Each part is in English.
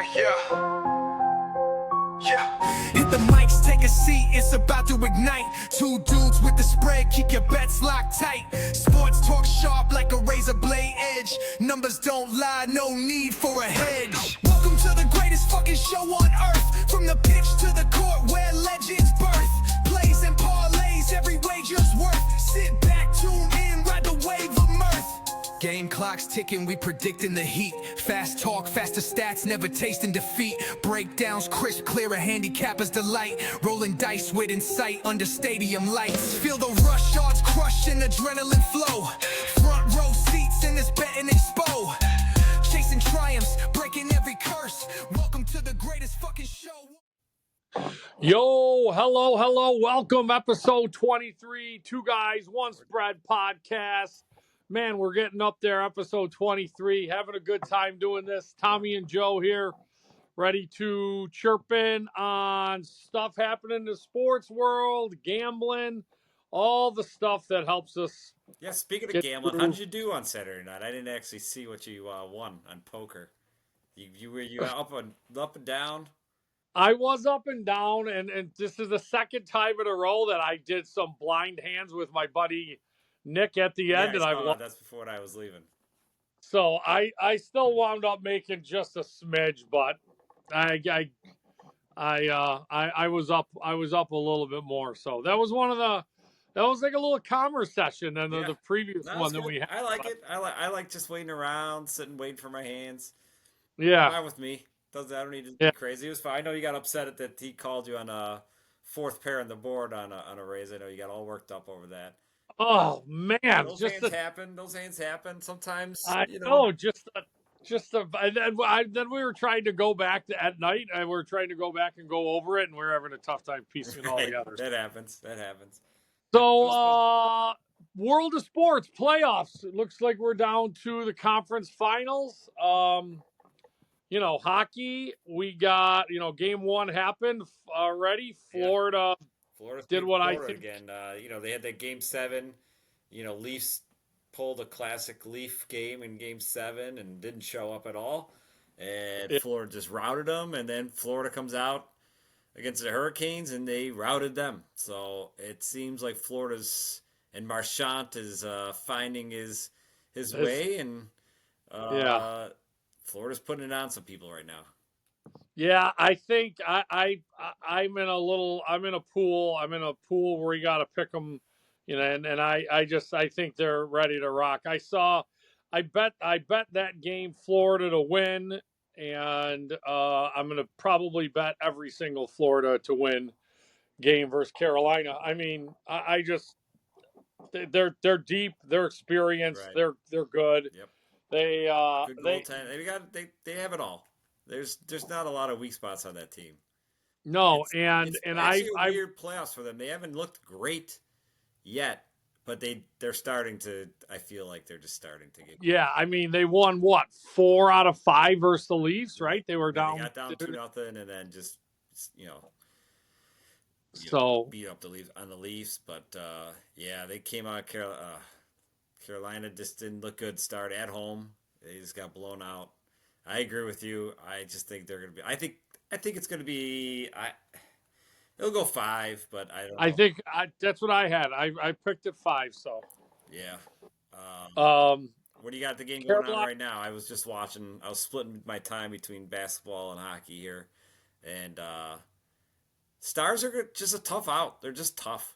Hit the mics, take a seat, it's about to ignite. Two dudes with the spread, keep your bets locked tight. Sports talk sharp like a razor blade edge. Numbers don't lie, no need for a hedge. Welcome to the greatest fucking show on earth. From the pitch to the court where legends birth. Plays and parlays, every wager's worth. Sit back, tune in, ride the wave of mirth. Game clock's ticking, we predicting the heat. Fast talk, faster stats, never tasting defeat. Breakdowns crisp, clear, a handicapper's delight. Rolling dice with insight under stadium lights. Feel the rush, odds crush and adrenaline flow. Front row seats in this betting expo. Chasing triumphs, breaking every curse. Welcome to the greatest fucking show. Yo, hello, welcome, episode 23, Two Guys, One Spread podcast. Man, we're getting up there, episode 23, having a good time doing this. Tommy and Joe here, ready to chirp in on stuff happening in the sports world, gambling, all the stuff that helps us. Yeah, speaking of gambling, how did you do on Saturday night? I didn't actually see what you won on poker. You were up and down? I was up and down, and this is the second time in a row that I did some blind hands with my buddy Nick at the end, and I won. That's before I was leaving. So I still wound up making just a smidge, but I was up a little bit more. So that was that was like a little calmer session than the previous one that we had. I like it. I like just waiting around, sitting, waiting for my hands. Yeah, fine with me. I don't need to be crazy. It was fine. I know you got upset at that he called you on a fourth pair on the board on a raise. I know you got all worked up over that. Oh man, those hands happen. Those hands happen sometimes. I know. Then we were trying to go back at night, and we were trying to go back and go over it, and we were having a tough time piecing it all together. That happens. So, World of Sports playoffs. It looks like we're down to the conference finals. Hockey. We got game one happened already. Florida did what Florida I think again. They had that game 7. Leafs pulled a classic Leaf game in game 7 and didn't show up at all. And Florida just routed them. And then Florida comes out against the Hurricanes and they routed them. So it seems like and Marchand is finding his way. And Florida's putting it on some people right now. Yeah, I think I'm in a pool where we got to pick them, and I think they're ready to rock. I bet that game Florida to win, and I'm going to probably bet every single Florida to win game versus Carolina. I mean, they're deep, they're experienced, right. they're good. Yep. They goaltending. They have it all. There's not a lot of weak spots on that team. No, it's a weird playoffs for them. They haven't looked great yet, but they're starting to. I feel like they're just starting to get. Yeah, I mean they won 4 out of 5 versus the Leafs, right? They were down. They got down 2-0, and then just beat up the Leafs. But they came out. Carolina just didn't look good start at home. They just got blown out. I agree with you. I just think they're going to be. I think it's going to be. It'll go 5, but I don't know. I think that's what I had. I picked it 5. So. Yeah. What do you got the game going on right now? I was just watching. I was splitting my time between basketball and hockey here, and Stars are just a tough out. They're just tough.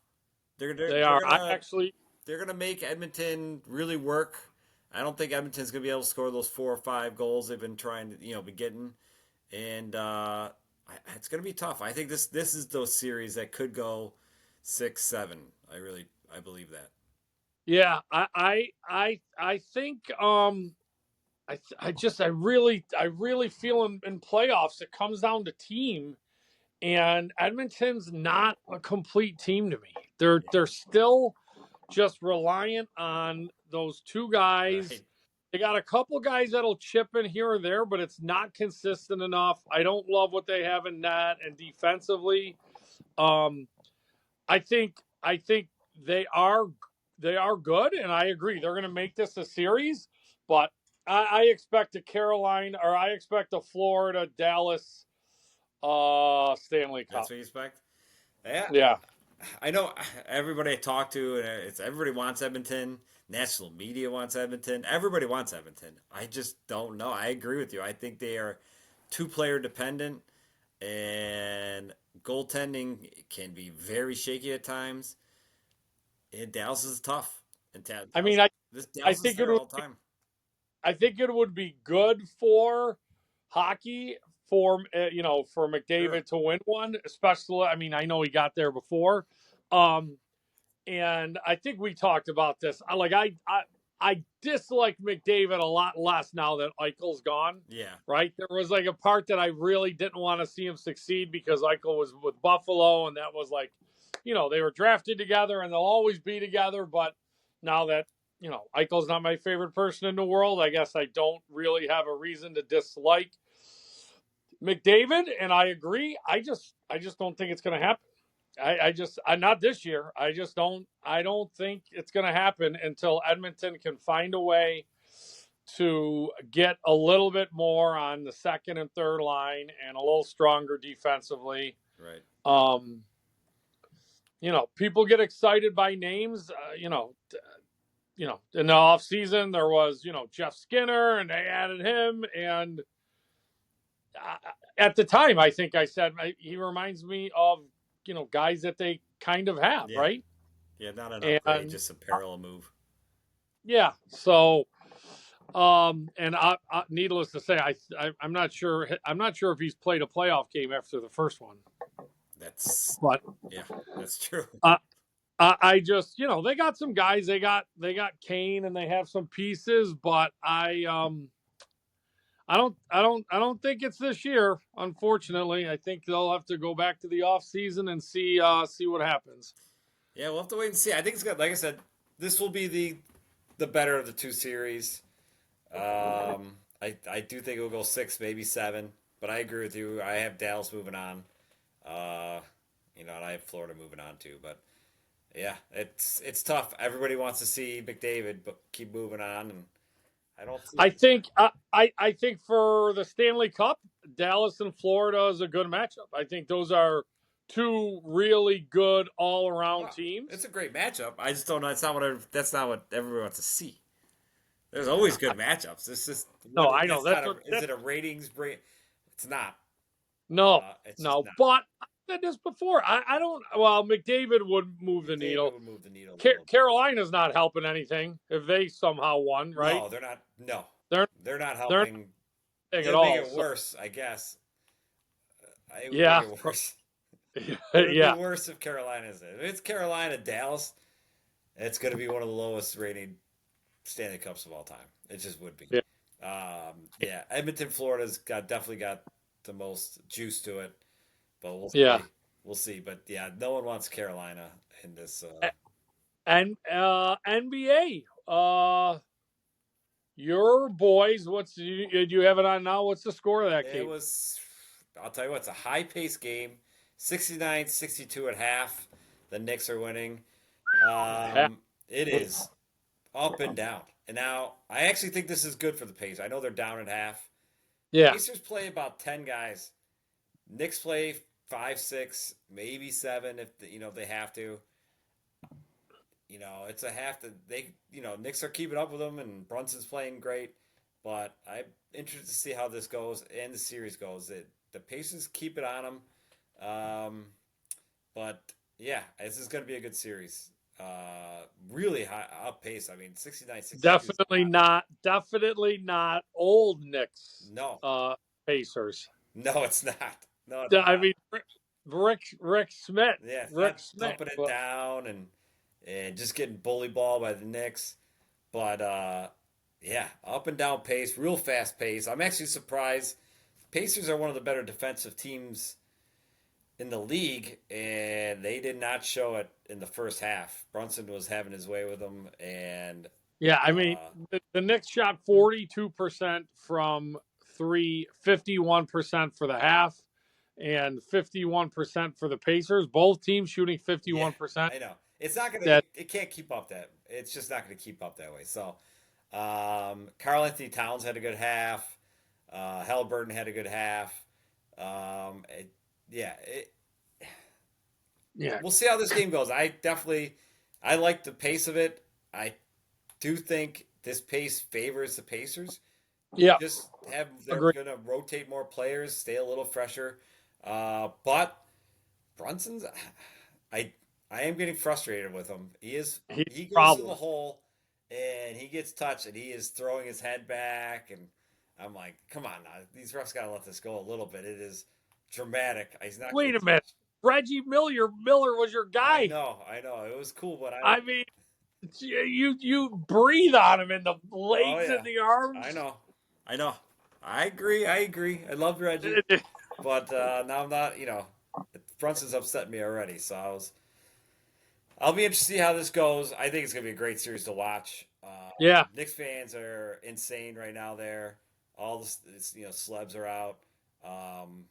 They're going to make Edmonton really work. I don't think Edmonton's going to be able to score those 4 or 5 goals they've been trying to, be getting. And it's going to be tough. I think this is those series that could go 6-7. I believe that. Yeah, I think I really feel in playoffs it comes down to team, and Edmonton's not a complete team to me. They're still just reliant on those 2 guys. Right. They got a couple guys that'll chip in here or there, but it's not consistent enough. I don't love what they have in net and defensively. I think they are good, and I agree they're going to make this a series. But I expect a Carolina, or I expect a Florida, Dallas, Stanley Cup. That's what you expect? Yeah. Yeah. I know everybody I talk to, everybody wants Edmonton. National media wants Edmonton. Everybody wants Edmonton. I just don't know. I agree with you. I think they are two-player dependent, and goaltending can be very shaky at times. And Dallas is tough. And Dallas, I mean, I Dallas is think it there would. all the time. I think it would be good for hockey for for McDavid to win one, especially. I mean, I know he got there before, and I think we talked about this. I dislike McDavid a lot less now that Eichel's gone. Yeah. Right. There was like a part that I really didn't want to see him succeed because Eichel was with Buffalo, and that was like, they were drafted together and they'll always be together. But now that Eichel's not my favorite person in the world, I guess I don't really have a reason to dislike McDavid. And I agree. I just don't think it's going to happen. I'm not this year. I don't think it's going to happen until Edmonton can find a way to get a little bit more on the second and third line and a little stronger defensively. Right. People get excited by names. In the off season there was, Jeff Skinner, and they added him. And at the time, I think I said he reminds me of, guys that they kind of have, Yeah. right? Yeah, not an upgrade, just a parallel move. Yeah. So, and needless to say, I'm not sure. I'm not sure if he's played a playoff game after the first one. That's true. I just, they got some guys. They got Kane, and they have some pieces, but I don't think it's this year. Unfortunately, I think they'll have to go back to the off season and see what happens. Yeah, we'll have to wait and see. I think it's good. Like I said, this will be the better of the two series. I do think it will go 6, maybe 7, but I agree with you. I have Dallas moving on. And I have Florida moving on too. But yeah, it's tough. Everybody wants to see McDavid, but keep moving on, and I don't. I think for the Stanley Cup, Dallas and Florida is a good matchup. I think those are two really good all-around teams. It's a great matchup. I just don't know. That's not what everybody wants to see. There's always good matchups. It's just I know is it a ratings break? It's not. No, it's no. not. But I said this before. I don't. Well, McDavid would move the needle. Would move the needle. Carolina's not helping anything if they somehow won, right? No, they're not. No, they're not helping. They're at all. Make it worse, I guess. It would yeah. make it worse. It would be worse if Carolina's in. If it's Carolina, Dallas, it's going to be one of the lowest rated Stanley Cups of all time. It just would be. Yeah. Edmonton, Florida's definitely got the most juice to it, but we'll see. Yeah. We'll see. But yeah, no one wants Carolina in this. And NBA, your boys. Do you have it on now? What's the score of that game? I'll tell you what. It's a high-paced game. 69-62 at half. The Knicks are winning. It is up and down. And now, I actually think this is good for the Pacers. I know they're down at half. Yeah. Pacers play about 10 guys. Knicks play 5, 6, maybe 7 if they have to. It's a half that they, Knicks are keeping up with them, and Brunson's playing great. But I'm interested to see how this goes and the series goes. The Pacers keep it on them. But yeah, this is going to be a good series. Really high up pace. I mean, 69-62. Definitely not old Knicks. No. Pacers. No, it's not. No, I mean, Rick Smith. Yeah, Rick Smith dumping it down and just getting bully ball by the Knicks. But yeah, up and down pace, real fast pace. I'm actually surprised. Pacers are one of the better defensive teams in the league, and they did not show it in the first half. Brunson was having his way with them, and yeah, I mean, the Knicks shot 42% from 3, 51% for the half, and 51% for the Pacers. Both teams shooting 51%. I know it's not gonna. It can't keep up that. It's just not gonna keep up that way. So, Karl Anthony Towns had a good half. Halliburton had a good half. Yeah, Yeah. we'll see how this game goes. I like the pace of it. I do think this pace favors the Pacers. Yeah. They're Agree. going to rotate more players, stay a little fresher. But Brunson's, I I am getting frustrated with him. He's He a goes to the problem. hole and he gets touched and he is throwing his head back and I'm like, come on now, these refs gotta let this go a little bit. It is dramatic. He's not Wait getting a minute. touched. Reggie Miller was your guy. I know. It was cool, but I mean, you breathe on him in the oh legs yeah, and the arms. I know. I agree. I loved Reggie, but now I'm not. Brunson's upset me already, so I'll be interested to see how this goes. I think it's gonna be a great series to watch. Yeah. Knicks fans are insane right now. There, all celebs are out. Um,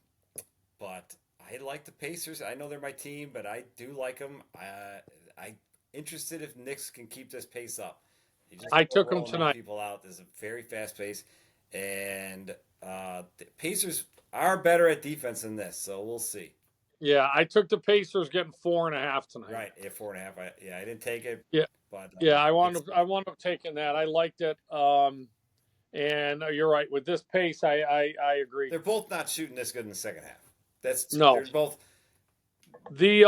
but I like the Pacers. I know they're my team, but I do like them. I interested if Knicks can keep this pace up. You just I start took him rolling tonight. people out. There's a very fast pace, and the Pacers are better at defense than this. So we'll see. Yeah, I took the Pacers getting 4.5 tonight. Right, yeah, 4.5. I didn't take it. Yeah. But Yeah, I wound up taking that. I liked it. And you're right with this pace. I agree. they're both not shooting this good in the second half. No. They're both. The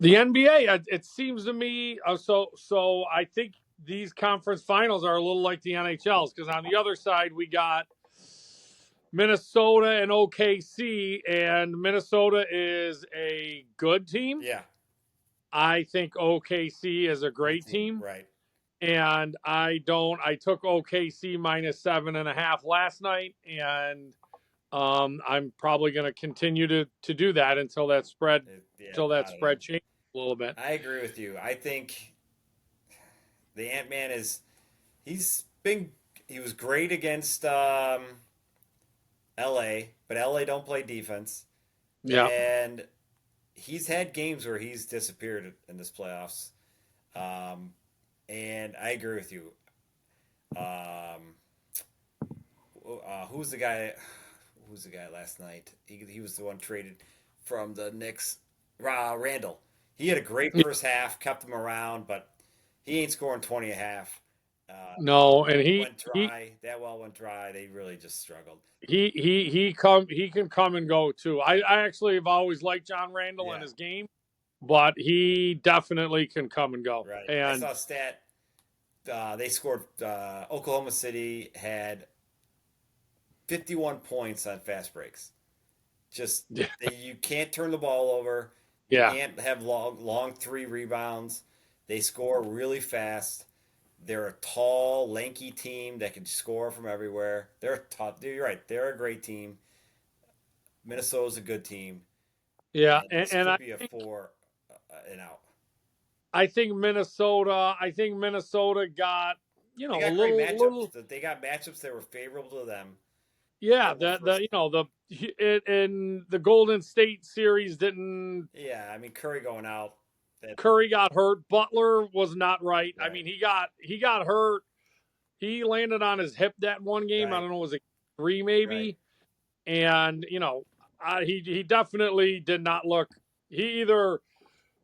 NBA. It seems to me. So I think these conference finals are a little like the NHLs because on the other side we got Minnesota and OKC, and Minnesota is a good team. Yeah. I think OKC is a great team. Right. And I took OKC -7.5 last night, and I'm probably going to continue to do that until that spread changes a little bit. I agree with you. I think the Ant-Man he was great against LA, but LA don't play defense. Yeah. And he's had games where he's disappeared in this playoffs. And I agree with you. Who's the guy? Who's the guy last night? He was the one traded from the Knicks. Randall. He had a great first half, kept him around, but he ain't scoring 20 a half. No, and went dry. That well went dry. They really just struggled. He can come and go too. I actually have always liked John Randall in his game, but he definitely can come and go. Right. And I saw a stat. They scored. Oklahoma City had 51 points on fast breaks. You can't turn the ball over. You can't have long 3 rebounds. They score really fast. They're a tall, lanky team that can score from everywhere. They're tough. You're right. They're a great team. Minnesota's a good team. Yeah, and could be a 4 and out. I think Minnesota got they got a great matchups. little. They got matchups that were favorable to them. Yeah, in the Golden State series didn't. Yeah, I mean Curry going out. Curry got hurt. Butler was not right. I mean, he got hurt. He landed on his hip that one game. I don't know, was it 3 maybe? Right. And he definitely did not look. He either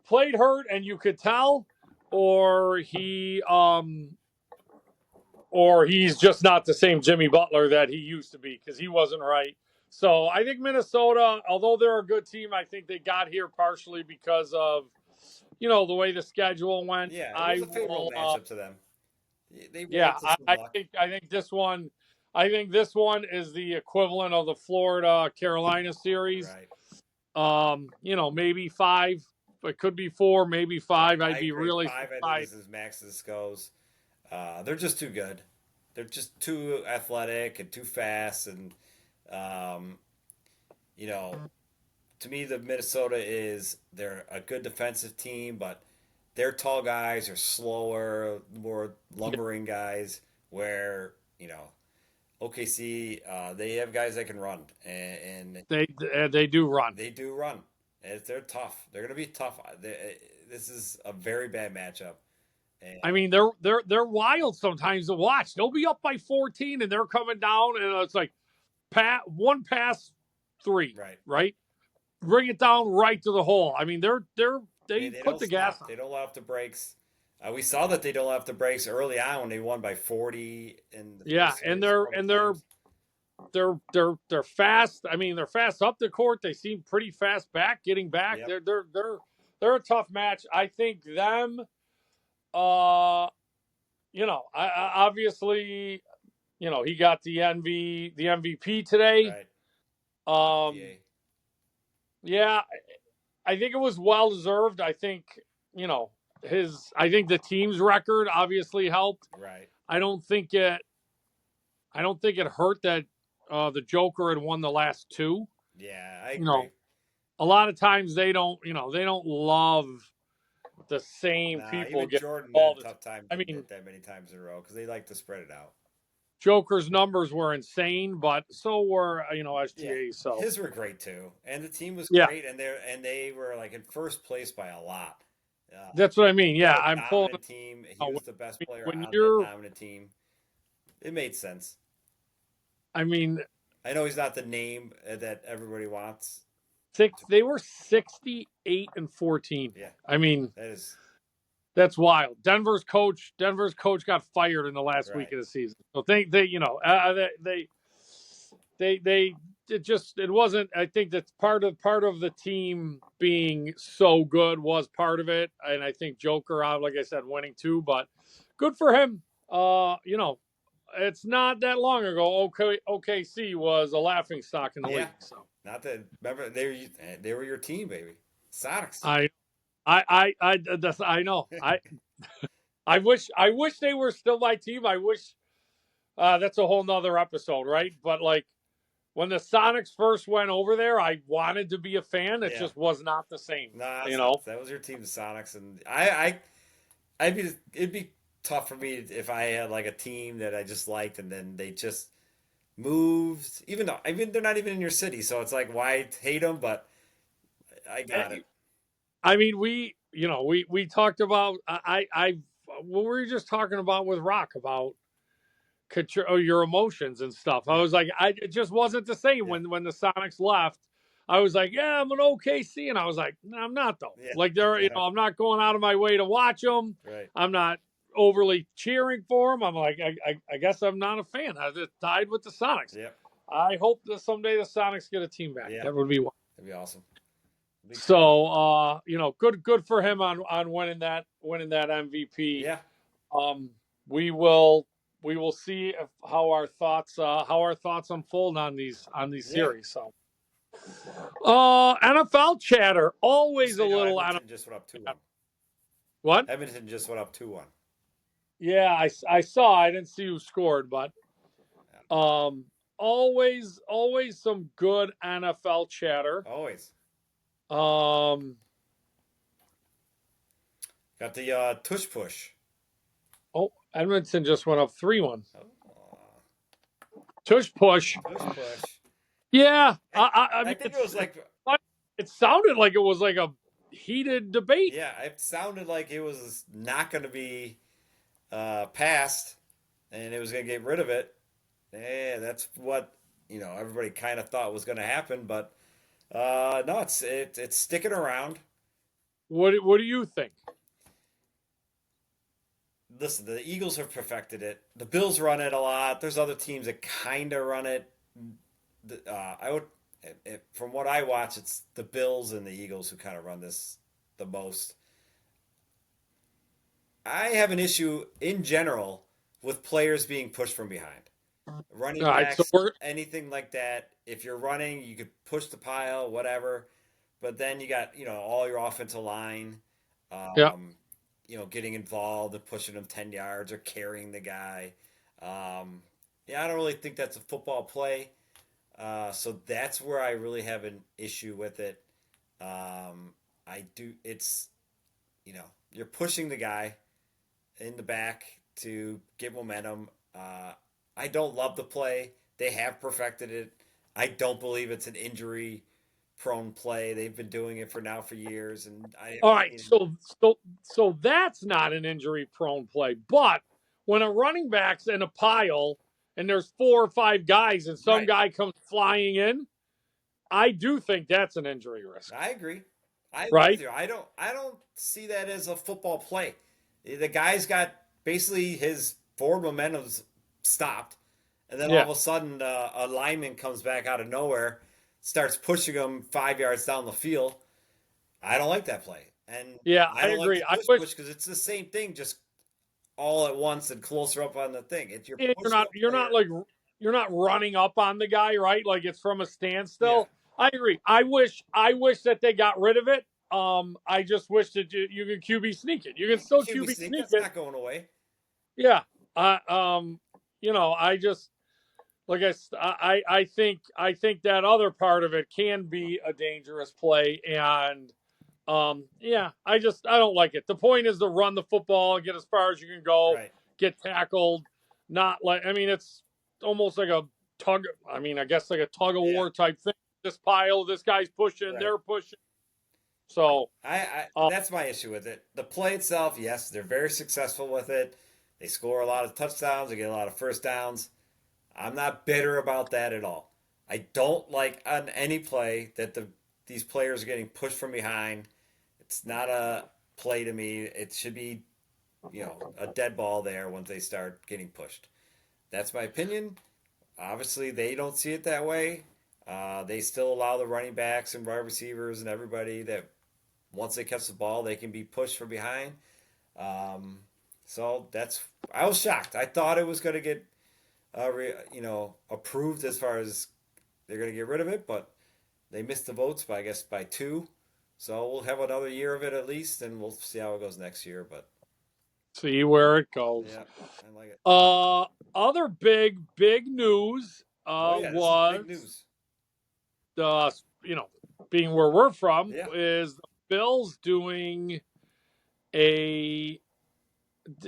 played hurt and you could tell, or he's just not the same Jimmy Butler that he used to be because he wasn't right. So I think Minnesota, although they're a good team, I think they got here partially because of the way the schedule went. Yeah, it was a favorable matchup to them. I think this one. I think this one is the equivalent of the Florida Carolina series. Right. Maybe 5. It could be 4, maybe 5. I'd be really 5. I think this is max this goes. They're just too good. They're just too athletic and too fast, and to me, the Minnesota they're a good defensive team, but their tall guys are slower, more lumbering guys. Where OKC, they have guys that can run, and they do run. They do run. And they're tough. They're going to be tough. This is a very bad matchup, I And mean, they're wild sometimes to watch. They'll be up by 14 and they're coming down, and it's like one pass, three, right. right? Bring it down right to the hole. I mean, they They put don't the gas stop. on. They don't let off the brakes. We saw that they don't let off the brakes early on when they won by 40 in the Yeah, first and series a couple times. they're fast. I mean, they're fast up the court. They seem pretty fast back, getting back. Yep. They're a tough match. I think them. Uh, obviously, he got the MVP today. Right. Um, PA. yeah, I think it was well deserved. I think you know I think the team's record obviously helped. Right. I don't think it. I don't think it hurt that the Joker had won the last two. Yeah, I You agree. know, a lot of times they don't love the same Nah, people even getting Jordan had a involved. tough time I getting mean, it that many times in a row because they like to spread it out. Joker's numbers were insane, but so were Yeah, SGA. So his were great too, and the team was yeah, great, and they were like in first place by a lot. that's what I mean. They Yeah, had a I'm pulling. dominant team. He was the best player When on that you're, dominant team. It made sense. I mean, I know he's not the name that everybody wants. they were 68-14. Yeah, I mean, that is that's wild. Denver's coach got fired in the last week right. of the season. So they it wasn't. I think that's part of the team being so good was part of it, and I think Joker, like I said, winning too. But good for him. It's not that long ago. OKC was a laughing stock in the Yeah, league. So not that. Remember, they were your team, baby. Sonics. I I know. I wish they were still my team. I wish that's a whole nother episode, right? But like when the Sonics first went over there, I wanted to be a fan. It Yeah. just was not the same, Nah, you it's know. not. That was your team, the Sonics, and it'd be tough for me if I had like a team that I just liked, and then they just moved. Even though they're not even in your city, so it's like why hate them? But I got it. I mean, we talked about what were we just talking about with Rock about your emotions and stuff. I Yeah, was like, it just wasn't the same yeah, when the Sonics left. I was like, yeah, I'm an OKC, and I was like, no, I'm not though. yeah, Like yeah. I'm not going out of my way to watch them. Right. I'm not overly cheering for them. I'm like, I guess I'm not a fan. I just died with the Sonics. Yep. I hope that someday the Sonics get a team back. Yeah. That would be one. That'd be awesome. Be cool. So, good for him on winning that MVP. Yeah. We will see how our thoughts unfold on these Yeah. series. So, NFL chatter, always a little NFL. Edmonton just went up 2-1. What? Edmonton just went up 2-1. Yeah, I saw. I didn't see who scored, but always some good NFL chatter. Always. Got the tush push. Oh, Edmonton just went up 3-1. Oh. Tush push. Tush push. Yeah, I mean, think it was like it sounded like it was like a heated debate. yeah, it sounded like it was not going to be passed, and it was going to get rid of it. Yeah, that's what everybody kind of thought was going to happen, but no, it's sticking around. What do you think? Listen, the Eagles have perfected it. The Bills run it a lot. There's other teams that kind of run it. I would, from what I watch, it's the Bills and the Eagles who kind of run this the most. I have an issue in general with players being pushed from behind. Running backs, anything like that. If you're running, you could push the pile, whatever. But then you got, all your offensive line, Yeah. Getting involved and pushing them 10 yards or carrying the guy. I don't really think that's a football play. So that's where I really have an issue with it. You're pushing the guy in the back to get momentum. I don't love the play. They have perfected it. I don't believe it's an injury prone play. They've been doing it for years, and I haven't All right, seen. so that's not an injury prone play. But when a running back's in a pile and there's 4 or 5 guys and some Right. guy comes flying in, I do think that's an injury risk. I agree. I agree with Right? you. I don't see that as a football play. The guy's got basically his forward momentum's stopped, and then all Yeah. of a sudden a lineman comes back out of nowhere, starts pushing him 5 yards down the field. I don't like that play, and Yeah, I I don't like agree. the I push wish push because it's the same thing, just all at once and closer up on the thing. It's you're you're pushing not a you're not player. like you're not running up on the guy, right? Like it's from a Yeah, standstill. I agree. I wish that they got rid of it. I just wish that you can QB sneak it. You can you can still QB QB sneak. sneak That's it. not going away. Yeah. I I just like I think that other part of it can be a dangerous play, and yeah, I don't like it. The point is to run the football and get as far as you can go, Right, get tackled, not like it's almost like a tug. I guess like a tug of yeah, war type thing. This pile, this guy's pushing, right. they're pushing. So I uh, that's my issue with it. The play itself, yes, they're very successful with it. They score a lot of touchdowns. They get a lot of first downs. I'm not bitter about that at all. I don't like on any play that these players are getting pushed from behind. It's not a play to me. It should be, a dead ball there once they start getting pushed. That's my opinion. Obviously, they don't see it that way. They still allow the running backs and wide receivers and everybody that once they catch the ball, they can be pushed from behind. Um, so I was shocked. I thought it was going to get approved as far as they're going to get rid of it, but they missed the votes by, I guess, by 2. So we'll have another year of it at least, and we'll see how it goes next year. But see where it goes. yeah, I like it. Uh, Other big news Oh yeah, this is big was news. uh you know being where we're from Yeah, is the Bills doing a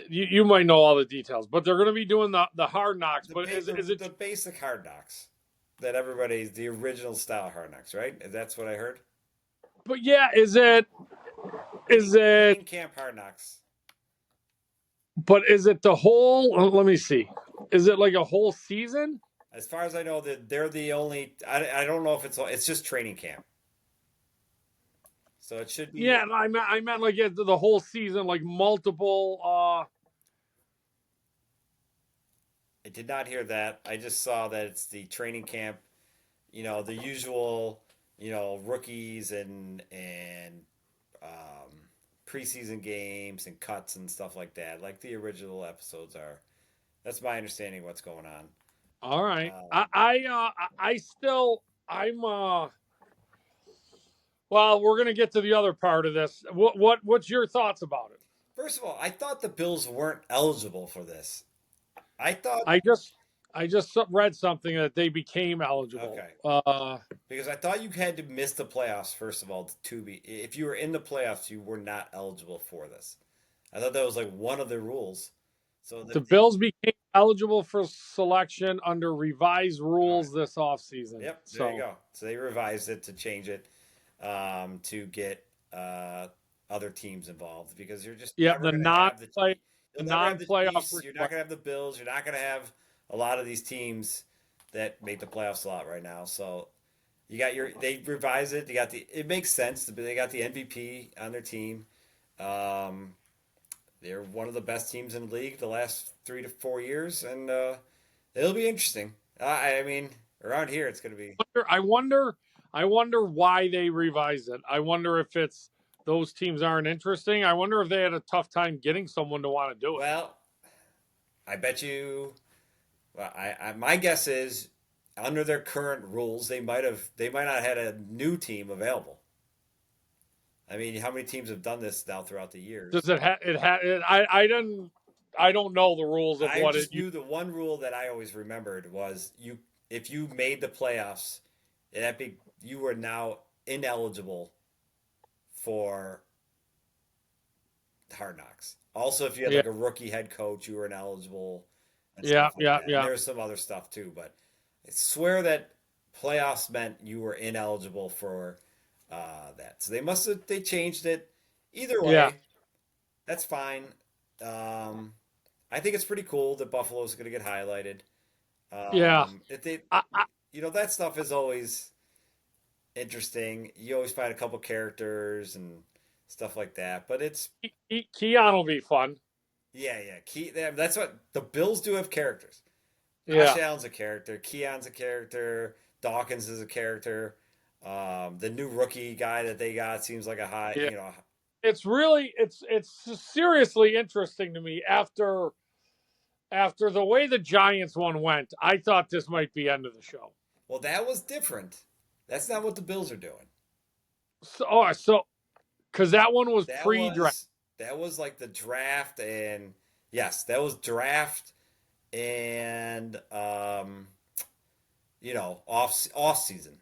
you might know all the details, but they're going to be doing the hard knocks. But is it? the basic hard knocks that everybody's the original style hard knocks, right? That's what I heard. But yeah, is it? Is it? Training camp hard knocks. But is it the whole? Let me see. Is it like a whole season? As far as I know, that they're the only. I don't know if it's just training camp. So it should be. Yeah, I meant like the whole season, like multiple. I did not hear that. I just saw that it's the training camp. The usual. Rookies and preseason games and cuts and stuff like that, like the original episodes are. That's my understanding of what's going on. All right, Um, I still Well, we're gonna get to the other part of this. What's your thoughts about it? First of all, I thought the Bills weren't eligible for this. I thought I just I just read something that they became eligible. okay because I thought you had to miss the playoffs first of all to be. If you were in the playoffs, you were not eligible for this. I thought that was like one of the rules. So The Bills became eligible for selection under revised all right, rules this offseason. yep, there you So, go. So they revised it to change it to get other teams involved because you're just yeah, never going to have the team. the You'll never have the non-playoff Chiefs. You're not request. going to have the Bills. You're not going to have a lot of these teams that make the playoffs a lot right now. So they revised it. It makes sense. They got the MVP on their team. Um, they're one of the best teams in the league the last 3 to 4 years, and it'll be interesting. I mean, around here, it's going to be. I wonder why they revised it. I wonder if it's those teams aren't interesting. I wonder if they had a tough time getting someone to want to do it. Well, I bet you. Well, my guess is under their current rules, they might not had a new team available. I mean, how many teams have done this now throughout the Does years? I don't know the rules of I what it just knew the one rule that I always remembered was if you made the playoffs, you were now ineligible for Hard Knocks. Also, if you had yeah, like a rookie head coach, you were ineligible and yeah, stuff like yeah, that. And yeah. there's some other stuff too, but I swear that playoffs meant you were ineligible for that. So they changed it. Either Yeah. way, that's fine. Um, I think it's pretty cool that Buffalo's going to get highlighted. Yeah. If they, I, that stuff is always interesting. You always find a couple characters and stuff like that. But it's Keon will be fun. yeah. That's what the Bills do have characters. Josh Yeah. Allen's a character. Keon's a character. Dawkins is a character. The new rookie guy that they got seems like a high. Yeah. It's seriously interesting to me after the way the Giants one went. I thought this might be end of the show. Well, that was different. That's not what the Bills are doing. So because that one was That pre-draft. was like the draft, and yes, that was draft and off season.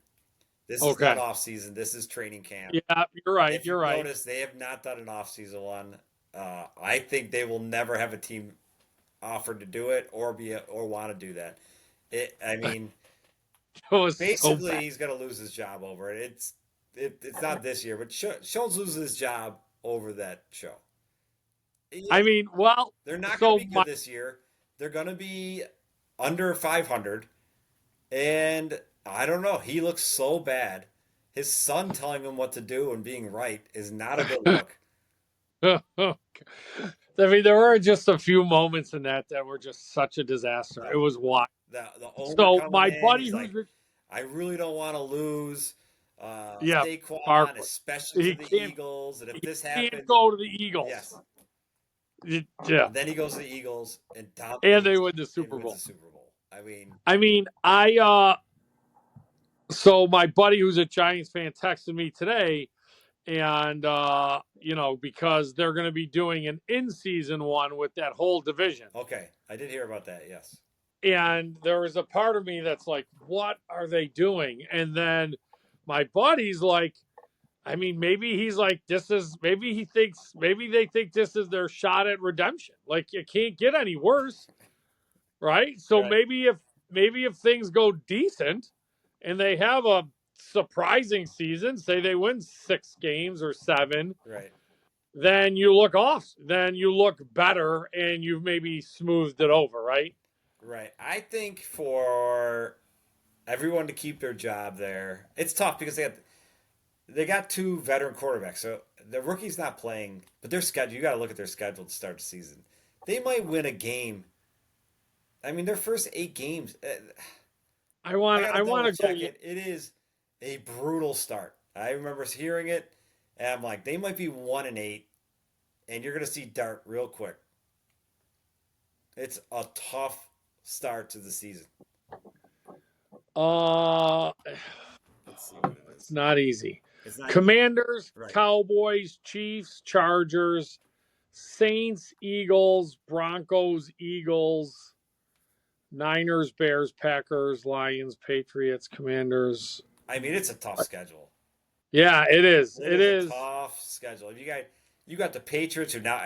This is not Okay. off season. This is training camp. Yeah, you're right. If You're you've right. noticed, they have not done an off season one. I think they will never have a team offered to do it or want to do that. I mean, It was so basically, bad. he's going to lose his job over it. It's not this year, but Schultz loses his job over that show. I mean, well, They're not so going to be good this year. They're going to be under 500, and I don't know. He looks so bad. His son telling him what to do and being right is not a good look. I mean, there were just a few moments in that were just such a disaster. It was wild. The owner So coming my in, buddy, he's who's like, I really don't want to lose yeah, Saquon, Barkley, especially he to the can't Eagles. And if he this can't happens, go to the Eagles. yes. Yeah, And then he goes to the Eagles and and they win the and Super wins the Bowl. Super Bowl. I mean, so my buddy who's a Giants fan texted me today, and because they're going to be doing an in-season one with that whole division. Okay, I did hear about that. Yes. And there was a part of me that's like, what are they doing? And then my buddy's like, I mean, maybe he's like, maybe they think this is their shot at redemption. Like, it can't get any worse, right? So Right. maybe if things go decent and they have a surprising season, say they win 6 games or 7, Right. then you look better and you've maybe smoothed it over, right? Right. I think for everyone to keep their job there, it's tough because they got 2 veteran quarterbacks. So the rookie's not playing, but their schedule, you got to look at their schedule to start the season. They might win a game. I mean, their first 8 games. I want double to go. check it. It is a brutal start. I remember hearing it, and I'm like, they might be 1-8, and you're gonna see Dart real quick. It's a tough start to the season. Let's see what it It's is. not easy. It's not Commanders, right. Cowboys, Chiefs, Chargers, Saints, Eagles, Broncos, Eagles, Niners, Bears, Packers, Lions, Patriots, Commanders. I mean, it's a tough schedule. Yeah, it is. It is a tough schedule. You got the Patriots, who now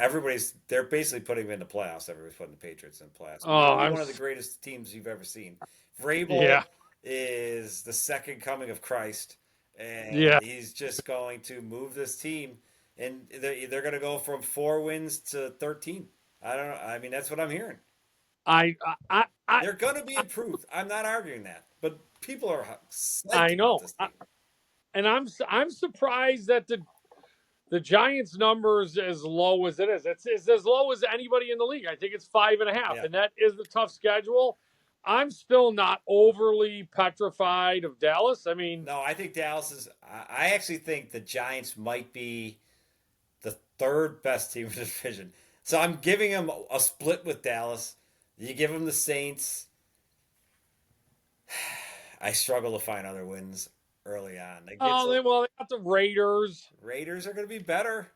they're basically putting them in the playoffs. Everybody's putting the Patriots in the playoffs. They're one of the greatest teams you've ever seen. Vrabel is the second coming of Christ, and he's just going to move this team, and they're going to go from 4 wins to 13. I don't know. I mean, that's what I'm hearing. They're going to be improved. I'm not arguing that, but people are. I know, this team. and I'm surprised that the Giants' numbers as low as it is. It's as low as anybody in the league. I think it's 5.5, and that is the tough schedule. I'm still not overly petrified of Dallas. I mean, no, I think Dallas is. I actually think the Giants might be the 3rd best team in the division. So I'm giving them a split with Dallas. You give them the Saints. I struggle to find other wins early on. They got the Raiders. Raiders are going to be better.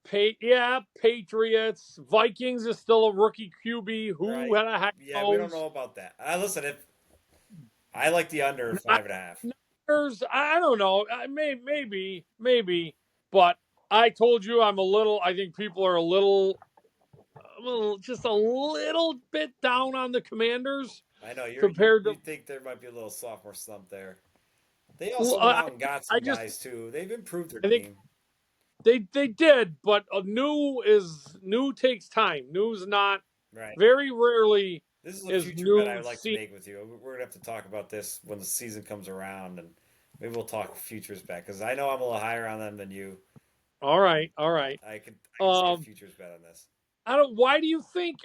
Patriots. Vikings is still a rookie QB. Who had a heck knows? We don't know about that. Listen, if I like the under 5.5. Niners, I don't know. Maybe, but I told you I think people are just a little bit down on the Commanders. I know you compared you think there might be a little sophomore slump there. They also went out and got some guys too. They've improved their team. They did, but new takes time. New's not Right. very rarely This is a is future bet I new. would like to make with you. We're gonna have to talk about this when the season comes around, and maybe we'll talk futures bet because I know I'm a little higher on them than you. All right, all right. I could see a futures bet on this. I don't. Why do you think?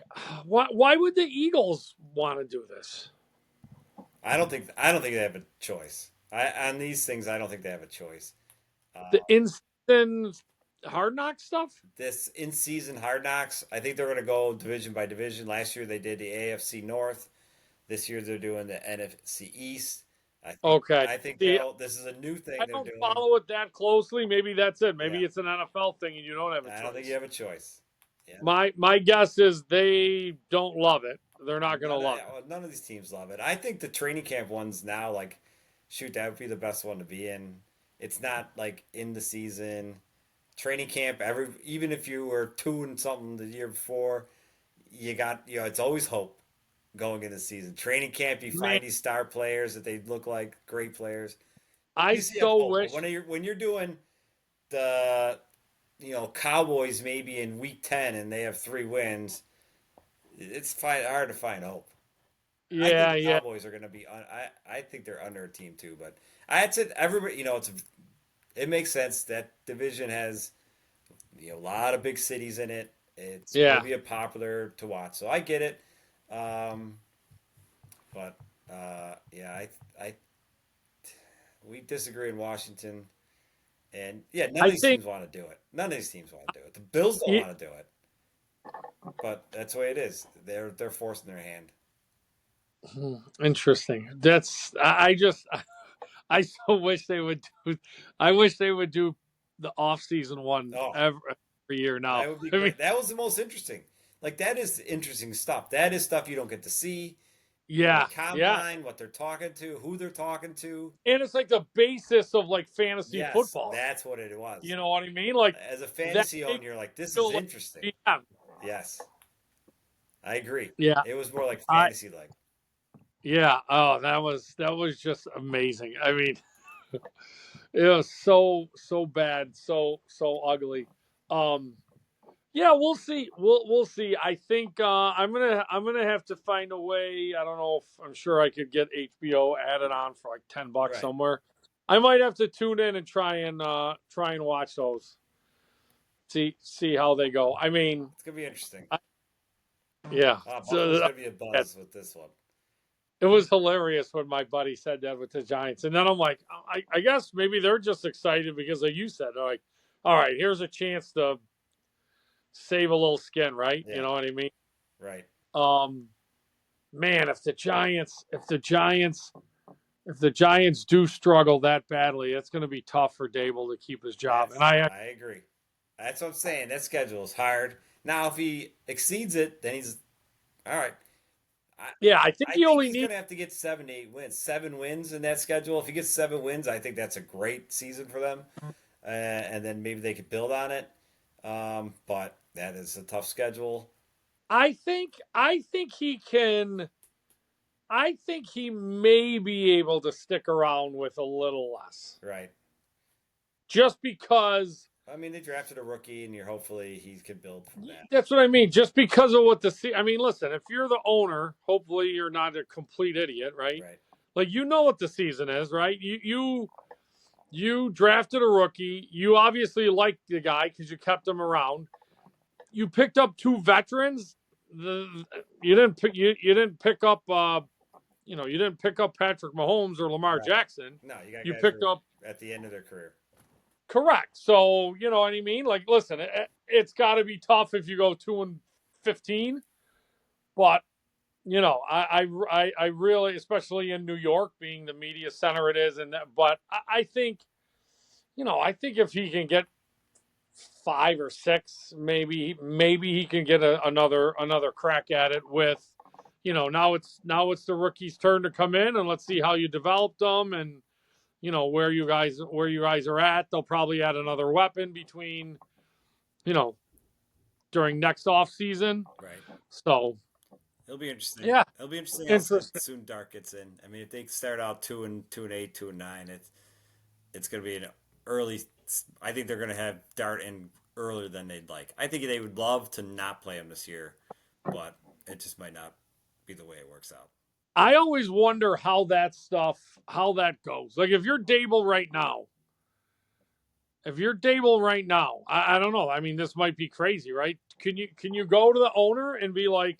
Why would the Eagles want to do this? I don't think they have a choice. On these things, I don't think they have a choice. The in-season hard knock stuff. This in-season hard knocks, I think they're going to go division by division. Last year they did the AFC North. This year they're doing the NFC East. I think this is a new thing I they're don't doing. follow it that closely. Maybe that's it. Maybe it's an NFL thing and you don't have a choice. I don't think you have a choice. Yeah. My guess is they don't love it. They're not going to love it. None of these teams love it. I think the training camp ones now, like, shoot, that would be the best one to be in. It's not like in the season. Training camp, even if you were 2 and something the year before, you got, it's always hope going into the season. Training camp, you find these star players that they look like great players. I still wish when you're doing the Cowboys maybe in week 10 and they have 3 wins, it's hard to find hope. Yeah, I think the Cowboys are going to be. I think they're under a team too, but I'd say everybody. It makes sense. That division has a lot of big cities in it. It's going to be popular to watch, so I get it. We disagree in Washington, and none of these teams want to do it. None of these teams want to do it. The Bills don't want to do it, but that's the way it is. They're forcing their hand. Interesting. I so wish they would do. I wish they would do the off-season one every year now. That would be great. That was the most interesting. Like, that is interesting stuff. That is stuff you don't get to see. Yeah, combine, what they're talking to, who they're talking to, and it's like the basis of like fantasy football. That's what it was. You know what I mean? Like, as a fantasy owner, you're like, this is interesting. Yes, I agree. Yeah, it was more like fantasy like. Yeah. Oh, that was just amazing. I mean, it was so bad, so ugly. Yeah, we'll see. We'll see. I think I'm gonna have to find a way. I don't know if I'm sure I could get HBO added on for like $10 somewhere. I might have to tune in and try and watch those. See how they go. I mean, it's gonna be interesting. Yeah. There's gonna be a buzz with this one. It was hilarious when my buddy said that with the Giants. And then I'm like, I guess maybe they're just excited because like you said, like, all right, here's a chance to save a little skin, right? Yeah. You know what I mean? Right. Man, if the Giants do struggle that badly, it's going to be tough for Dable to keep his job. And I agree. That's what I'm saying. That schedule is hard. Now, if he exceeds it, then he's all right. I think he's going to have to get 7 wins. 7 wins in that schedule. If he gets 7 wins, I think that's a great season for them. And then maybe they could build on it. But that is a tough schedule. I think he can. I think he may be able to stick around with a little less. Right. Just because. I mean, they drafted a rookie, and hopefully he could build from that. That's what I mean. Just because of what I mean, listen, if you're the owner, hopefully you're not a complete idiot, right? Right. Like, you know what the season is, right? You drafted a rookie. You obviously liked the guy because you kept him around. You picked up 2 veterans. You didn't pick up you didn't pick up Patrick Mahomes or Lamar Jackson. No, you picked up at the end of their career. Correct. So, you know what I mean? Like, listen, it's got to be tough if you go 2-15, but I really, especially in New York, being the media center it is, but I think if he can get 5 or 6, maybe he can get another crack at it with, now it's the rookie's turn to come in and let's see how you developed them and, where you guys are at. They'll probably add another weapon between, during next off season. Right. So it'll be interesting. Yeah. It'll be interesting. Soon Dark gets in. I mean, if they start out 2-8, 2-9, it's going to be an early. I think they're going to have Dart in earlier than they'd like. I think they would love to not play him this year, but it just might not be the way it works out. I always wonder how that goes. Like if you're Dable right now, I don't know. I mean, this might be crazy, right? Can you go to the owner and be like,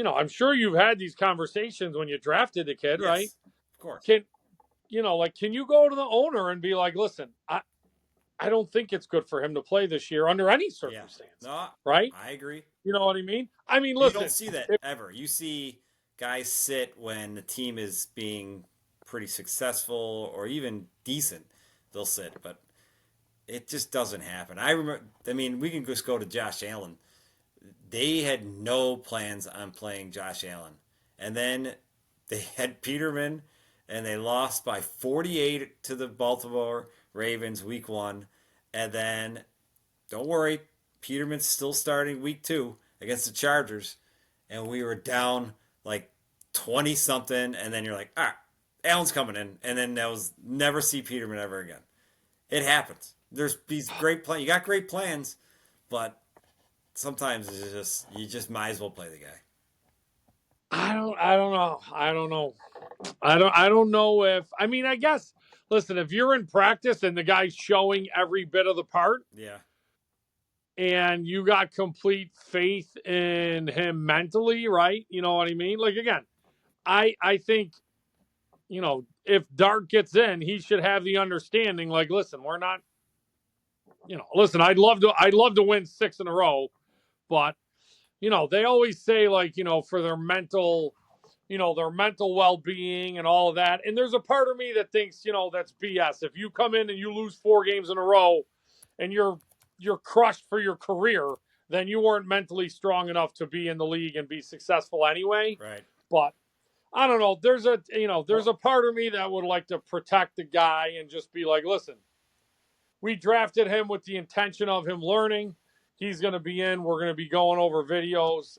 I'm sure you've had these conversations when you drafted the kid, Yes, right? of course. Can you go to the owner and be like, listen, I don't think it's good for him to play this year under any circumstance. Yeah. No, right? I agree. You know what I mean? I mean, You listen. don't see that ever. You see guys sit when the team is being pretty successful or even decent. They'll sit, but it just doesn't happen. I remember. I mean, we can just go to Josh Allen. They had no plans on playing Josh Allen, and then they had Peterman, and they lost by 48 to the Baltimore Ravens week 1, and then don't worry, Peterman's still starting week 2 against the Chargers, and we were down like 20 something, and then you're like, all right, Allen's coming in, and then that was never see Peterman ever again. It happens. There's these great plans. You got great plans, but sometimes it's just you just might as well play the guy. I don't know. I don't know if I guess listen, if you're in practice and the guy's showing every bit of the part, Yeah. And you got complete faith in him mentally, right? You know what I mean? Like again, I think if Dart gets in, he should have the understanding like listen, we're not listen, I'd love to win 6 in a row, but they always say like, for their mental well-being and all of that. And there's a part of me that thinks, that's BS. If you come in and you lose 4 games in a row and you're crushed for your career, then you weren't mentally strong enough to be in the league and be successful anyway. Right. But I don't know. There's a part of me that would like to protect the guy and just be like, listen, we drafted him with the intention of him learning. He's going to be in. We're going to be going over videos.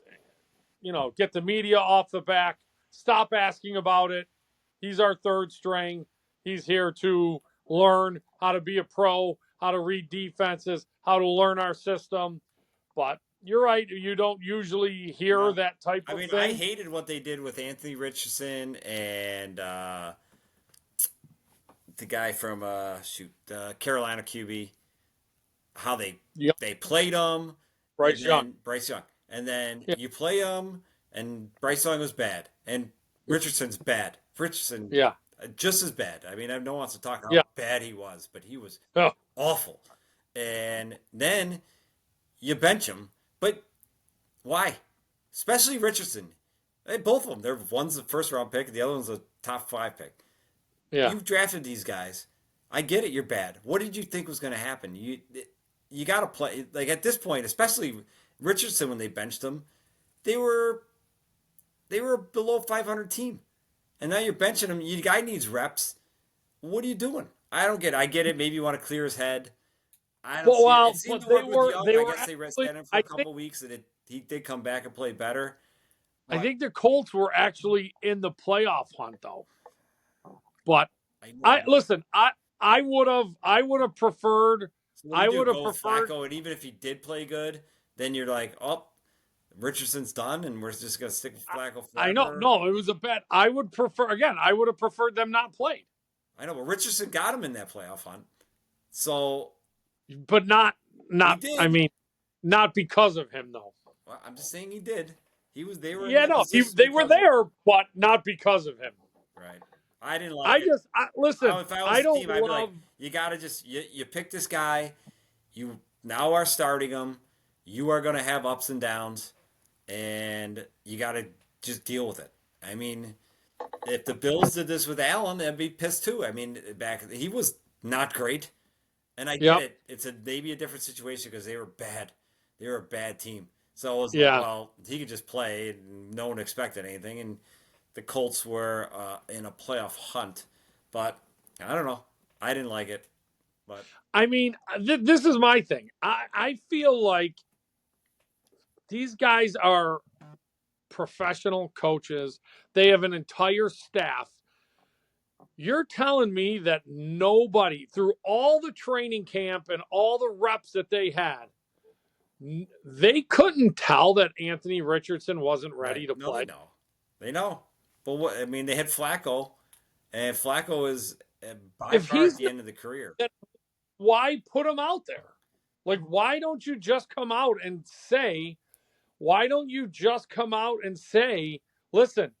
Get the media off the back. Stop asking about it. He's our 3rd string. He's here to learn how to be a pro, how to read defenses, how to learn our system. But you're right. You don't usually hear that type of thing. I hated what they did with Anthony Richardson and the guy from Carolina QB. How they played him. Bryce Young. And then you play him, and Bryce Young was bad. And Richardson's bad. Richardson, just as bad. I mean, no one wants to talk about how bad he was, but he was awful. And then you bench him. But why? Especially Richardson. Both of them. One's a first-round pick, the other one's a top 5 pick. Yeah. You've drafted these guys. I get it, you're bad. What did you think was going to happen? You got to play. Like, at this point, especially Richardson, when they benched him, they were a below 500 team. And now you're benching him. The guy needs reps. What are you doing? I don't get it. I get it. Maybe you want to clear his head. I don't see it. It seemed to work with Young. I guess they rested him for a couple weeks, and he did come back and play better. But I think the Colts were actually in the playoff hunt, though. But I would have preferred. So I would have preferred Flacco, and even if he did play good, then you're like, oh, Richardson's done, and we're just gonna stick with Flacco forever. I know, no, it was a bet. I would have preferred them not played. I know, but Richardson got him in that playoff hunt, so. But not. I mean, not because of him, though. Well, I'm just saying he did. He was. They were. Yeah, no, they were there, but not because of him. Right. I didn't like it. Listen. If I was a team, I'd be like, you gotta you pick this guy. You now are starting him. You are gonna have ups and downs, and you gotta just deal with it. I mean, if the Bills did this with Allen, they'd be pissed too. I mean, he was not great, and I get it. It's maybe a different situation because they were bad. They were a bad team. So it was like, well, he could just play, and no one expected anything, and the Colts were in a playoff hunt, but I don't know. I didn't like it. But I mean, this is my thing. I feel like these guys are professional coaches. They have an entire staff. You're telling me that nobody, through all the training camp and all the reps that they had, they couldn't tell that Anthony Richardson wasn't Right? ready to No, they play? know. They know. But what I mean, they had Flacco, and Flacco is by If far at he's the end of the career. the, why put him out there? Like, why don't you just come out and say, why don't you just come out and say, listen,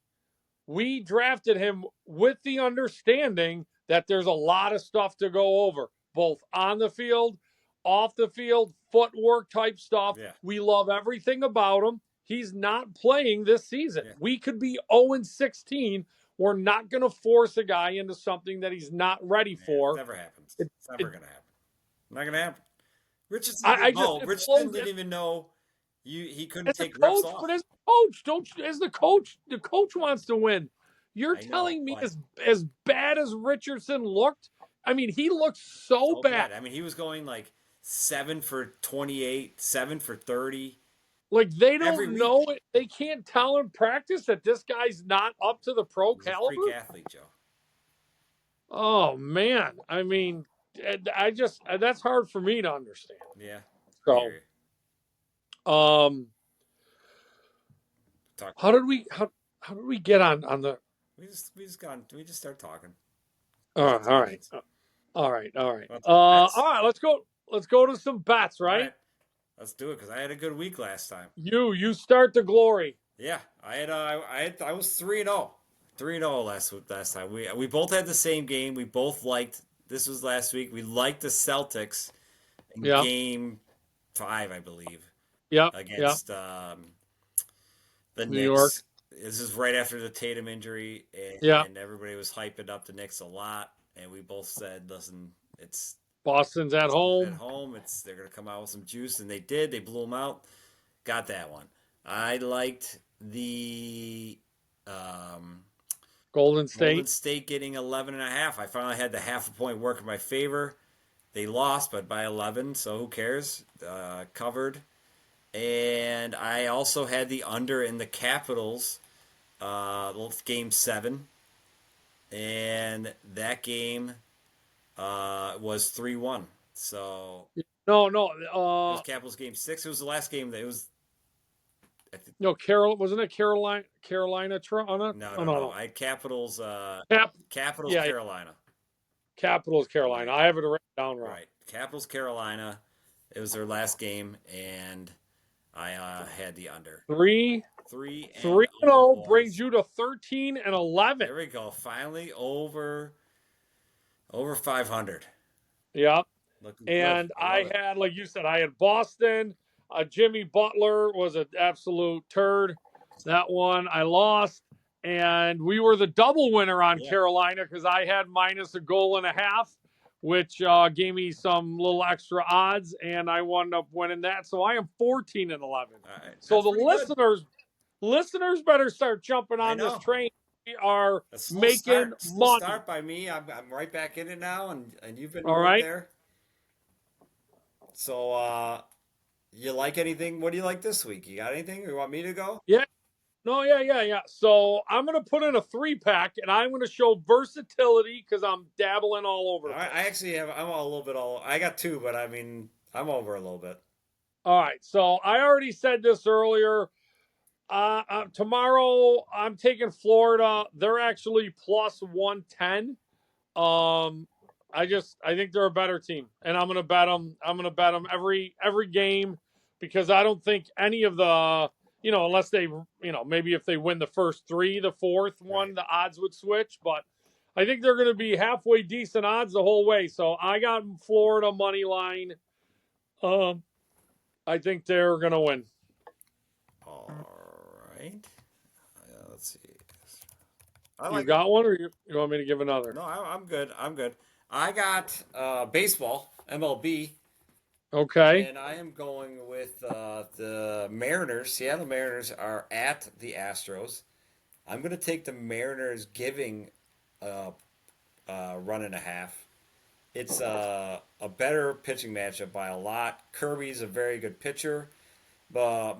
we drafted him with the understanding that there's a lot of stuff to go over, both on the field, off the field, footwork type stuff. Yeah. We love everything about him. He's not playing this season. Yeah. We could be 0-16. We're not going to force a guy into something that he's not ready Man, it for. never happens. It, It's never it, gonna happen. Not gonna happen. Richardson I didn't just, know. it Richardson blows. didn't even know he couldn't As a take reps coach, but off. as a coach, don't as the coach wants to win. You're I know, telling me but as bad as Richardson looked, I mean, he looked so so bad. bad. I mean, he was going like 7 for 28, 7 for 30 Like they every don't week. know it. They can't tell in practice that this guy's not up to the pro He's a caliber. freak athlete, Joe. Oh man, I mean, I just that's hard for me to understand. Yeah, I So, hear you. um, Talk. how did we get on the? We just start talking. All right. Tangents. All right, all right. About the All bets. right, let's go. Let's go to some bets, All right? right, let's do it because I had a good week last time. You start the glory. Yeah, I was 3-0, 3-0 last time. We both had the same game. We both liked. This was last week. We liked the Celtics in Yeah, game 5, I believe, yeah, yeah. against the New York. Knicks. This is right after the Tatum injury, Yeah, and everybody was hyping up the Knicks a lot. And we both said, "Listen, it's Boston's at at home. home. They're gonna come out with some juice," and they did. They blew them out. Got that one. I liked the Golden Golden State. State getting 11 and a half. I finally had the half a point work in my favor. They lost, but by 11, so who cares? Covered. And I also had the under in the Capitals, game 7. And that game was 3-1. So No. it was Capitals game 6. It was the last game that it was. I think, No. Carol wasn't it Carolina? Carolina. Oh, no. I had Capitals. Cap. Capitals Yeah, Carolina. Capitals Carolina. Right. I have it written down wrong. Right. Capitals Carolina. It was their last game, and I had the under. 3 3 and 3-0 boys. brings you to 13-11. There we go. Finally over 500. Yep. Looking And good. I had, like you said, I had Boston. Jimmy Butler was an absolute turd. That one I lost. And we were the double winner on Carolina because I had minus a goal and a half, which gave me some little extra odds, and I wound up winning that. So I am 14-11. Right. So the Good. listeners better start jumping I on this know. train. We are A slow making money. start by me. I'm right back in it now, and you've been All right right. there. So, you like anything? What do you like this week? You got anything? You want me to go? Yeah. No, yeah. So I'm gonna put in a 3-pack, and I'm gonna show versatility because I'm dabbling all over. I actually have. I'm a little bit all. I got 2, but I mean, I'm over a little bit. All right. So I already said this earlier. Tomorrow I'm taking Florida. They're actually plus 110. I think they're a better team, and I'm gonna bet them. I'm gonna bet them every game because I don't think any of the unless they maybe if they win the first 3, the fourth one the odds would switch, but I think they're gonna be halfway decent odds the whole way. So I got Florida money line. I think they're gonna win. All right. Let's see. You got one, or you want me to give another? No, I'm good. I'm good. I got baseball, MLB. Okay. And I am going with the Mariners. Seattle Mariners are at the Astros. I'm going to take the Mariners giving a run and a half. It's a better pitching matchup by a lot. Kirby's a very good pitcher, but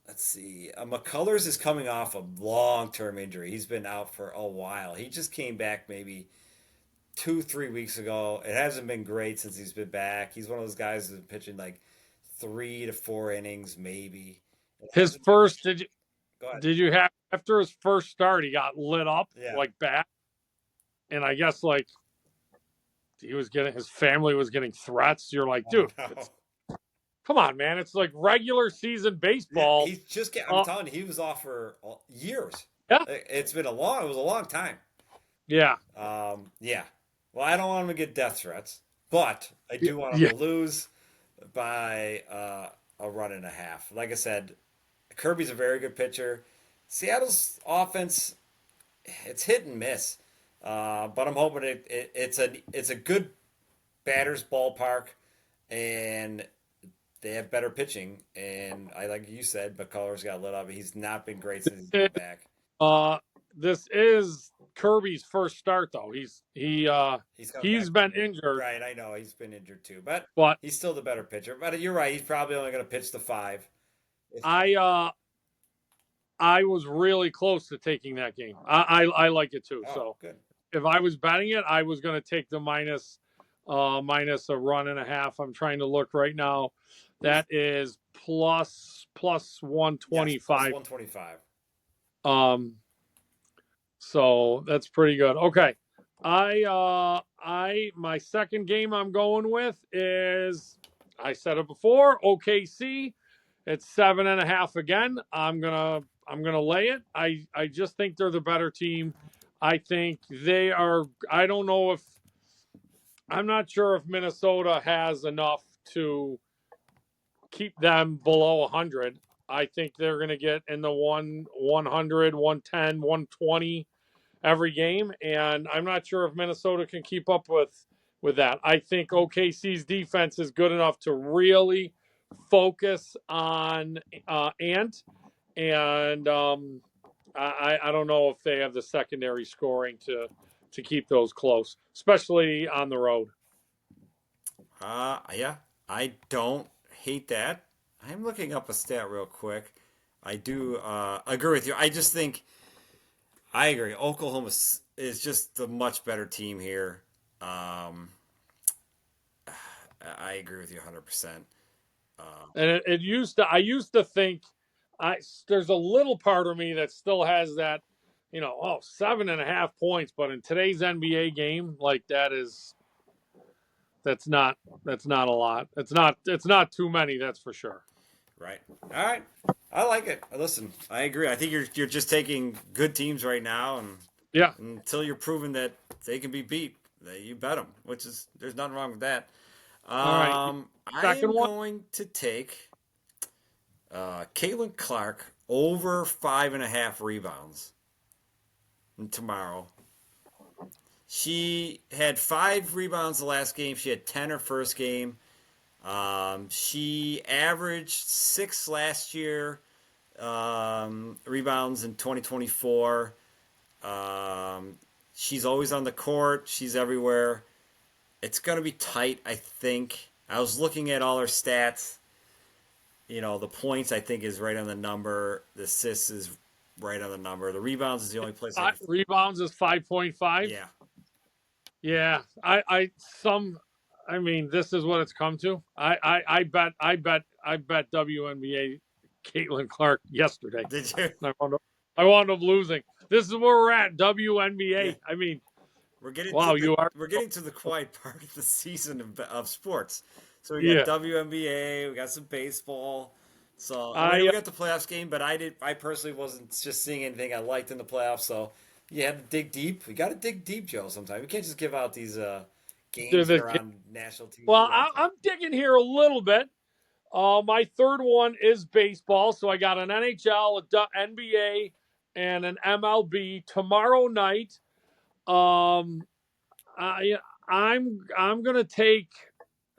let's see. McCullers is coming off a long-term injury. He's been out for a while. He just came back maybe 2, 3 weeks ago. It hasn't been great since he's been back. He's one of those guys who's been pitching like 3 to 4 innings, maybe. It His hasn't been. first Go ahead. did you have after his first start he got lit up Yeah. like bad, and I guess like he was getting his family was getting threats. You're like, dude, Oh, no. come on, man. It's like regular season Yeah, baseball. he's just getting. I'm telling you, he was off for years. Yeah. It's been a long. It was a long time. Yeah. Yeah. Well, I don't want him to get death threats, but I do want him Yeah. to lose by a run and a half. Like I said, Kirby's a very good pitcher. Seattle's offense, it's hit and miss, but I'm hoping it's a good batter's ballpark, and they have better pitching. And I like you said, McCullers got lit up. He's not been great since he's been back. This is Kirby's first start though. He's He's been injured. Right, I know he's been injured too, but But he's still the better pitcher. But you're right, he's probably only going to pitch the 5. I was really close to taking that game. I like it too. Oh, so good. if I was betting it, I was going to take the minus a run and a half. I'm trying to look right now. That is plus 125. Yes, plus 125. So that's pretty good. Okay. My second game I'm going with is, I said it before, OKC. It's 7.5 again. I'm gonna lay it. I just think they're the better team. I think they are. I'm not sure if Minnesota has enough to keep them below 100. I think they're going to get in the 100, 110, 120 every game, and I'm not sure if Minnesota can keep up with that. I think OKC's defense is good enough to really focus on Ant, and I don't know if they have the secondary scoring to keep those close, especially on the road. Yeah, I don't hate that. I'm looking up a stat real quick. I do agree with you. I just think I agree. Oklahoma is just a much better team here. I agree with you 100%. And I used to think there's a little part of me that still has that, 7.5 points, but in today's NBA game, like that's not a lot. It's not too many, that's for sure. Right. All right. I like it. Listen, I agree. I think you're just taking good teams right now, and yeah, until you're proven that they can be beat, you bet them. There's nothing wrong with that. All right. I'm going to take Caitlin Clark over 5.5 rebounds tomorrow. She had 5 rebounds the last game. She had 10 her first game. She averaged 6 last year, rebounds in 2024. She's always on the court. She's everywhere. It's going to be tight, I think. I was looking at all her stats. The points, I think, is right on the number. The assists is right on the number. The rebounds is the only place. Rebounds is 5.5. Yeah. Yeah. This is what it's come to. I bet WNBA Caitlin Clark yesterday. Did you? I wound up losing. This is where we're at. WNBA. Yeah. We're getting to the quiet part of the season of sports. So we got WNBA, we got some baseball. So we got the playoffs game, but I personally wasn't just seeing anything I liked in the playoffs. So you had to dig deep. We got to dig deep, Joe. Sometimes we can't just give out these games that are on national TV. Well, I'm digging here a little bit. My third one is baseball. So I got an NHL, an NBA, and an MLB tomorrow night. I'm gonna take.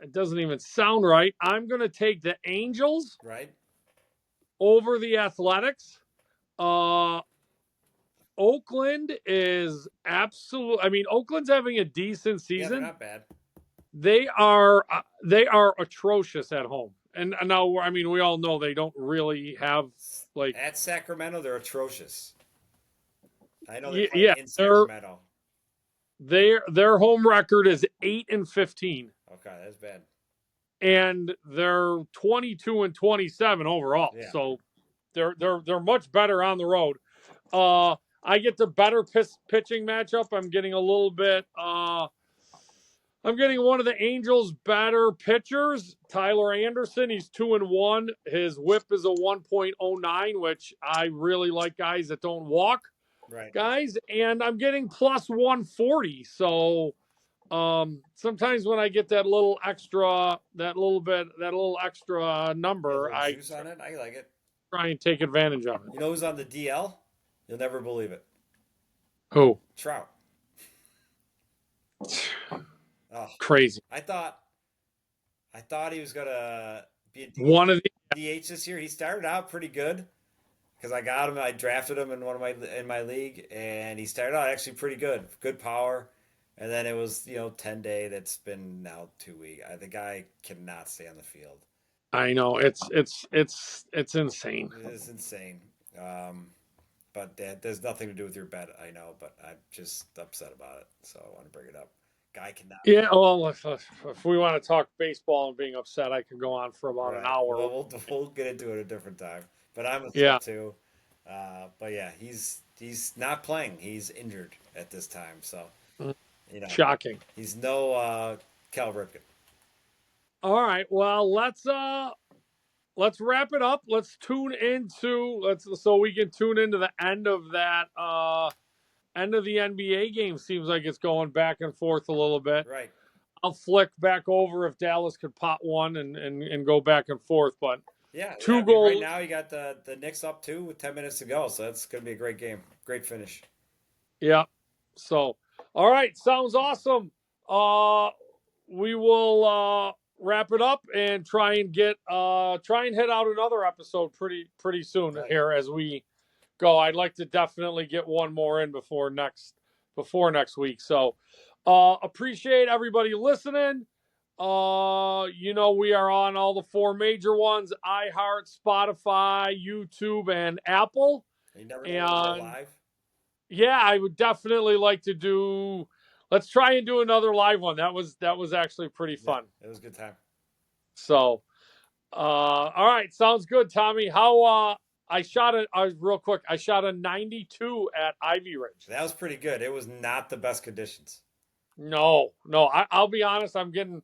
It doesn't even sound right. I'm gonna take the Angels over the Athletics. Oakland is Oakland's having a decent season. Yeah, they're not bad. They are atrocious at home. And now, we all know they don't really have Like at Sacramento, they're atrocious. I know they play yeah, in Sacramento. their home record is 8-15. Okay, that's bad. And they're 22-27 overall. Yeah. So they're much better on the road. I get the better pitching matchup. I'm getting a little bit. I'm getting one of the Angels' better pitchers, Tyler Anderson. He's 2-1. His WHIP is a 1.09, which I really like guys that don't walk. Right. Guys, and I'm getting plus 140. So sometimes when I get that little extra number, I juice on it. I like it. try and take advantage of it. You know who's on the DL? You'll never believe it. Who? Trout. Oh, crazy. I thought he was gonna be a One of the DH this year. He started out pretty good because I got him. I drafted him in my league, and he started out actually pretty good. Good power, and then it was 10-day. That's been now 2 weeks. The guy cannot stay on the field. I know it's insane. It is insane. But that has nothing to do with your bet. I know, but I'm just upset about it, so I want to bring it up. Guy cannot. Yeah, well, if we want to talk baseball and being upset, I could go on for about an hour. Well, we'll get into it a different time. But I'm upset too. But yeah, he's not playing. He's injured at this time. So shocking. He's no Cal Ripken. All right. Well, let's wrap it up. So we can tune into the end of that. End of the NBA game. Seems like it's going back and forth a little bit. Right. I'll flick back over if Dallas could pop one and go back and forth. But two goals. Right now you got the Knicks up 2 with 10 minutes to go. So that's going to be a great game. Great finish. Yeah. So, all right. Sounds awesome. We will wrap it up and try and hit out another episode pretty soon here as we go. I'd like to definitely get one more in before next week. So appreciate everybody listening. We are on all the 4 major ones: iHeart, Spotify, YouTube, and Apple. You never know live? Yeah, I would definitely like to do. Let's try and do another live one. That was actually pretty fun. Yeah, it was a good time. So, all right, sounds good, Tommy. How I shot real quick. I shot a 92 at Ivy Ridge. That was pretty good. It was not the best conditions. No. I'll be honest. I'm getting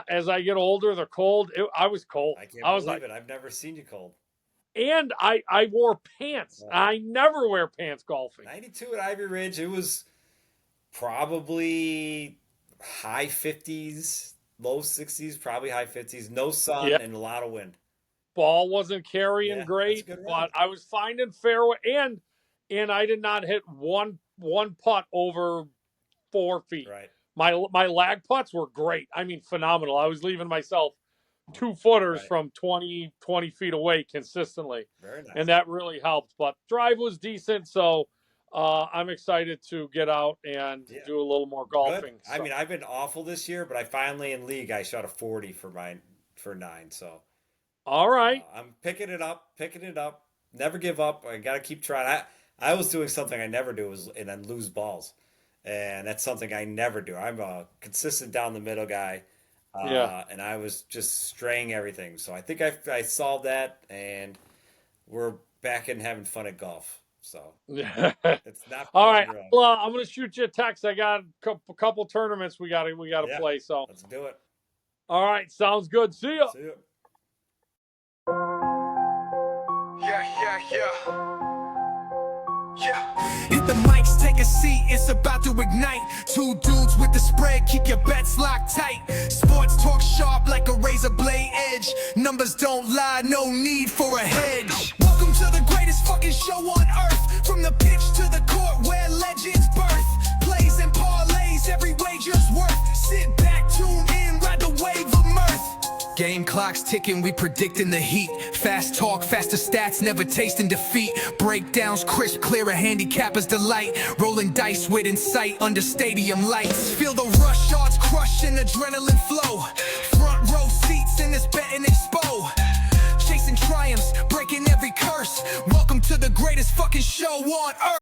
as I get older, the cold. I was cold. I can't believe it. I've never seen you cold. And I wore pants. Yeah. I never wear pants golfing. 92 at Ivy Ridge. It was probably high 50s, low 60s, probably high 50s. No sun and a lot of wind. Ball wasn't carrying great, but I was finding fairway, and I did not hit one putt over 4 feet. Right. My lag putts were great. I mean, phenomenal. I was leaving myself 2-footers from 20 feet away consistently. Very nice. And that really helped. But drive was decent, so I'm excited to get out and do a little more golfing. So. I mean, I've been awful this year, but I finally in league I shot a 40 for 9. So. All right. I'm picking it up. Never give up. I got to keep trying. I was doing something I never do and then lose balls. And that's something I never do. I'm a consistent down the middle guy. And I was just straying everything. So I think I solved that, and we're back in having fun at golf. So it's not all right. Well, I'm going to shoot you a text. I got a couple tournaments we got to play. So let's do it. All right. Sounds good. See ya. Hit the mics, take a seat, it's about to ignite. 2 dudes with the spread, keep your bets locked tight. Sports talk sharp like a razor blade edge. Numbers don't lie, no need for a hedge. Welcome to the greatest fucking show on earth. From the pitch to the court where legends birth. Plays and parlays, every wager's worth. Sit back, tune in, ride the wave of mirth. Game clock's ticking, we predicting the heat. Fast talk, faster stats, never tasting defeat. Breakdowns crisp, clear, a handicapper's delight. Rolling dice with insight under stadium lights. Feel the rush, odds crush and adrenaline flow. Front row seats in this betting expo. Chasing chasing triumphs, breaking every curse. Welcome to the greatest fucking show on earth.